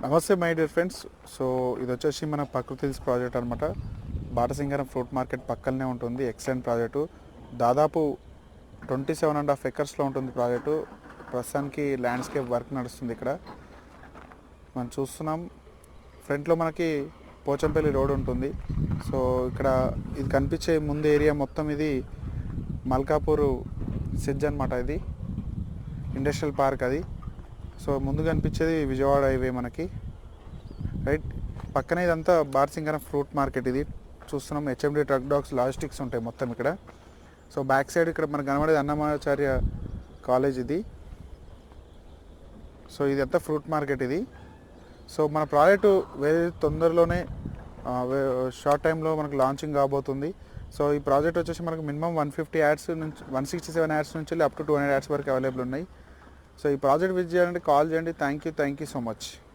నమస్తే my dear friends. So ఇది వచ్చేసి మన ప్రకృతి హిల్స్ ప్రాజెక్ట్ అనమాట. బాటసింగారం ఫ్రూట్ మార్కెట్ పక్కనే ఉంటుంది. Excellent project. దాదాపు 27.5 ఎకర్స్లో ఉంటుంది ప్రాజెక్టు. ప్రస్తుతానికి ల్యాండ్స్కేప్ వర్క్ నడుస్తుంది ఇక్కడ. మనం చూస్తున్నాం ఫ్రంట్లో మనకి పోచంపల్లి రోడ్ ఉంటుంది. సో ఇక్కడ ఇది కనిపించే ముందు ఏరియా మొత్తం ఇది మల్కాపూర్ సిడ్జ్ అనమాట. ఇది ఇండస్ట్రియల్ పార్క్ అది. సో ముందు కనిపించేది విజయవాడ హైవే మనకి, రైట్. పక్కనే ఇదంతా బాటసింగారం ఫ్రూట్ మార్కెట్. ఇది చూస్తున్నాం హెచ్ఎండి ట్రక్ డాగ్స్ లాజిస్టిక్స్ ఉంటాయి మొత్తం ఇక్కడ. సో బ్యాక్ సైడ్ ఇక్కడ మనకు కనబడేది అన్నమాచార్య కాలేజ్ ఇది. సో ఇదంతా ఫ్రూట్ మార్కెట్ ఇది. సో మన ప్రాజెక్టు వేరే తొందరలోనే షార్ట్ టైంలో మనకు లాంచింగ్ కాబోతుంది. సో ఈ ప్రాజెక్ట్ వచ్చేసి మనకు మినిమం 150 యాడ్స్ నుంచి 167 యాడ్స్ నుంచి అప్ టు 200 యాడ్స్ వరకు అవైలబుల్ ఉన్నాయి. సో ఈ ప్రాజెక్ట్ విజిట్ చేయాలంటే కాల్ చేయండి. Thank you so much.